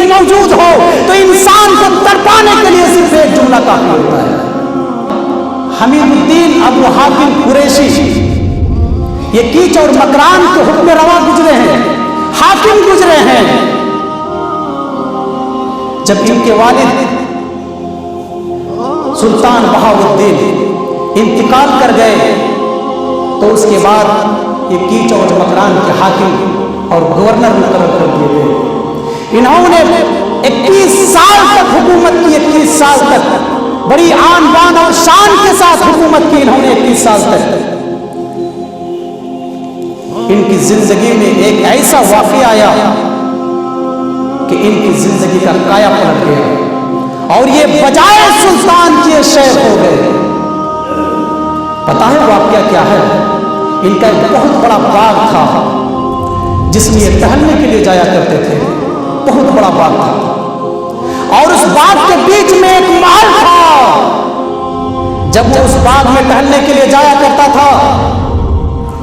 موجود ہو تو انسان کو تڑپانے کے لیے صرف ایک جملہ کافی ہوتا ہے۔ حمید الدین ابو حاتم قریشی یہ کیچ اور مکران کے حکم روا گزرے ہیں، حاکم گزرے ہیں۔ جب ان کے والد سلطان بہاؤالدین انتقال کر گئے تو اس کے بعد یہ کیچ اور مکران کے حاکم اور گورنر مقرر کر دیے گئے۔ انہوں نے 21 سال تک حکومت کی، 21 سال تک بڑی آن بان اور شان کے ساتھ حکومت کی انہوں نے 21 سال تک۔ ان کی زندگی میں ایک ایسا واقعہ آیا کہ ان کی زندگی کا کایا پلٹ گیا اور یہ بجائے سلطان کے شیخ ہو گئے۔ پتہ ہے واقعہ کیا ہے؟ ان کا ایک بہت بڑا باغ تھا جس میں یہ ٹہلنے کے لیے جایا کرتے تھے، بہت بڑا باغ تھا اور اس باغ کے بیچ میں ایک محل تھا۔ جب وہ اس باغ میں ٹہلنے کے لیے جایا کرتا تھا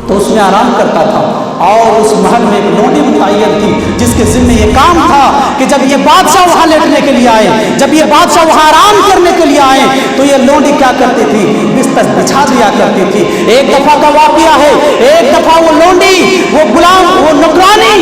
تو اس میں آرام کرتا تھا اور اس محل میں ایک لونڈی متعین تھی جس کے ذمہ یہ کام تھا کہ جب یہ بادشاہ وہاں لیٹنے کے لیے آئے، جب یہ بادشاہ وہاں آرام کرنے کے لیے آئے تو یہ لونڈی کیا کرتی تھی؟ بستر بچھا دیا کرتی تھی۔ ایک دفعہ کا واقعہ ہے، ایک دفعہ وہ لونڈی، وہ غلام، وہ نوکرانی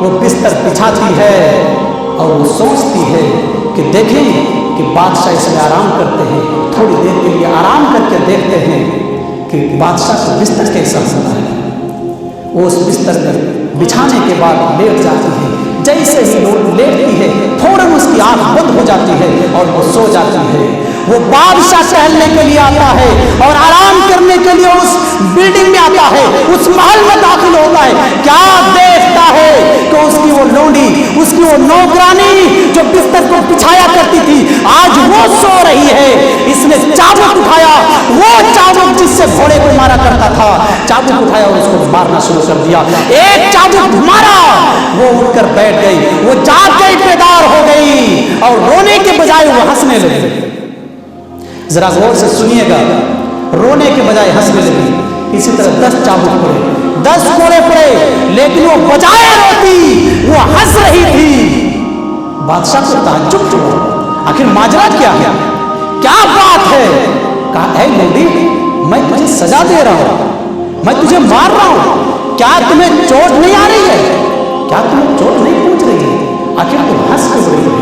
وہ بستر بچھاتی ہے اور وہ سوچتی ہے کہ دیکھیں کہ بادشاہ اس میں آرام کرتے ہیں، تھوڑی دیر کے لیے آرام کر کے دیکھتے ہیں کہ بادشاہ کا بستر کیسا ہوتا ہے۔ وہ اس بستر میں بچھانے کے بعد لیٹ جاتی ہے، جیسے ہی لیٹتی ہے فوراً اس کی آنکھ بند ہو جاتی ہے اور وہ سو جاتی ہے۔ وہ بادشاہ ٹہلنے کے لیے آتا ہے اور آرام کرنے کے لیے اس بلڈنگ میں آتا ہے، اس محل میں داخل ہوتا ہے، کیا دیکھتا ہے کہ اس کی وہ لونڈی، اس کی وہ نوکرانی جو بستر کو بچھایا کرتی تھی آج وہ سو رہی ہے۔ اس نے چابک اٹھایا، وہ چابک جس سے گھوڑے کو مارا کرتا تھا، چابک اٹھایا اور اس کو مارنا شروع کر دیا۔ ایک چابک مارا، وہ اٹھ کر بیٹھ گئی، وہ جاگ گئی، بیدار ہو گئی اور رونے کے بجائے وہ ہنسنے لگی۔ ذرا غور سے سنیے گا، رونے کے بجائے ہنسنے لگی۔ اسی طرح 10 چابک پڑے، 10 کوڑے پڑے، لیکن وہ بجائے روتی وہ ہنس رہی تھی۔ بادشاہ کو تعجب ہوا، آخر ماجرا کیا ہے، کیا بات ہے؟ کہا اے لونڈی، میں تجھے سزا دے رہا ہوں، میں تجھے مار رہا ہوں، کیا تمہیں چوٹ نہیں آ رہی ہے؟ کیا تمہیں چوٹ نہیں پہنچ رہی ہے؟ آخر تم ہنس کیوں رہی ہے؟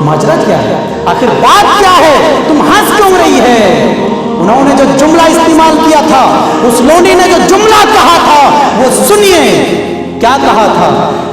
ماجرا کیا ہے؟ آخر بات کیا ہے؟ تم ہنس کیوں رہی ہے؟ انہوں نے جو جملہ استعمال کیا تھا، اس لونڈی نے جو جملہ کہا تھا وہ سنیے۔ کیا کہا تھا؟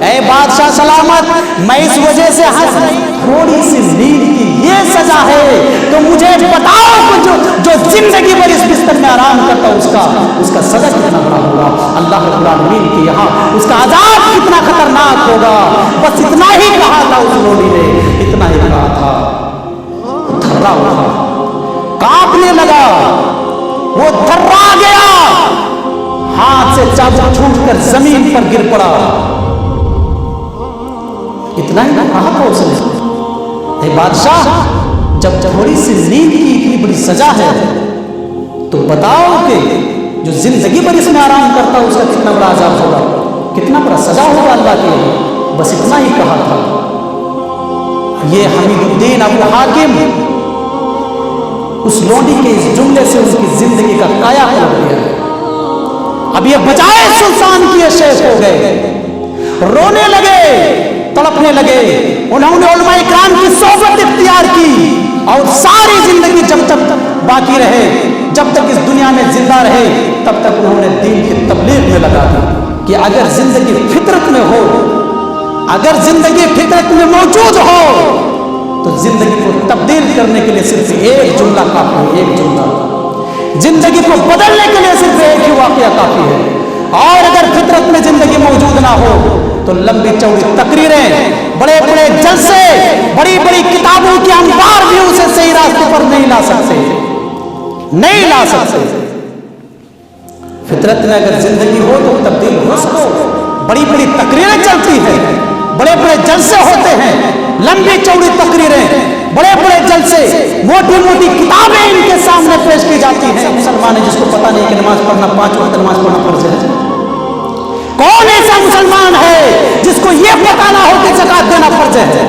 اے بادشاہ سلامت، میں اس وجہ سے ہنس رہی، تھوڑی سی نیند کی یہ سزا ہے تو مجھے بتاؤ کہ جو زندگی بھر اس بستر میں آرام کرتا اس کا سزا کتنا بڑا ہوگا؟ اللہ رب العالمین کے یہاں اس کا عذاب کتنا خطرناک ہوگا؟ بس اتنا ہی کہا تھا اس لونڈی نے، اتنا ہی کہا تھا، تھرا اٹھا، کانپنے لگا، وہ تھرا گیا، ہاتھ سے چابک چھوٹ کر زمین پر گر پڑا۔ اتنا ہی کہا تھا اس نے، اے بادشاہ، جب تھوڑی سی نیند کی اتنی بڑی سزا ہے تو بتاؤ کہ جو زندگی بھر اس میں آرام کرتا اس کا کتنا بڑا عذاب ہوگا، کتنا بڑا سزا ہوگا اللہ کے۔ بس اتنا ہی کہا تھا۔ یہ حمید الدین ابو حاتم اس لونڈی کے اس جملے سے اس کی زندگی کا کایا پلٹ گیا۔ اب یہ بجائے سلطان کی شیخ ہو گئے، رونے لگے، تڑپنے لگے۔ انہوں نے علماء کرام کی صحبت اختیار کی اور ساری زندگی جب تک باقی رہے، جب تک اس دنیا میں زندہ رہے، تب تک انہوں نے دین کی تبلیغ میں لگا دی کہ اگر زندگی فطرت میں ہو، اگر زندگی فطرت میں موجود ہو تو زندگی کو تبدیل کرنے کے لیے صرف ایک جملہ کافی ہے، ایک جملہ۔ زندگی کو بدلنے کے لیے صرف ایک ہی واقعہ کافی ہے۔ اور اگر فطرت میں زندگی موجود نہ ہو تو لمبی چوڑی تقریریں، بڑے بڑے جلسے، بڑی بڑی کتابوں کے انبار بھی اسے صحیح راستے پر نہیں لا سکتے، نہیں لا سکتے۔ فطرت میں اگر زندگی ہو تو تبدیل ہو سکو۔ بڑی بڑی تقریریں چلتی ہیں، بڑے بڑے جلسے ہوتے ہیں، لمبی چوڑی تقریریں، بڑے بڑے جلسے، موٹی موٹی کتابیں ان کے سامنے پیش کی جاتی ہیں۔ مسلمان ہے جس کو پتہ نہیں کہ نماز پڑھنا 5 وقت نماز پڑھنا فرض ہے؟ کون ایسا مسلمان ہے جس کو یہ پتہ نہ ہو کہ زکات دینا فرض ہے؟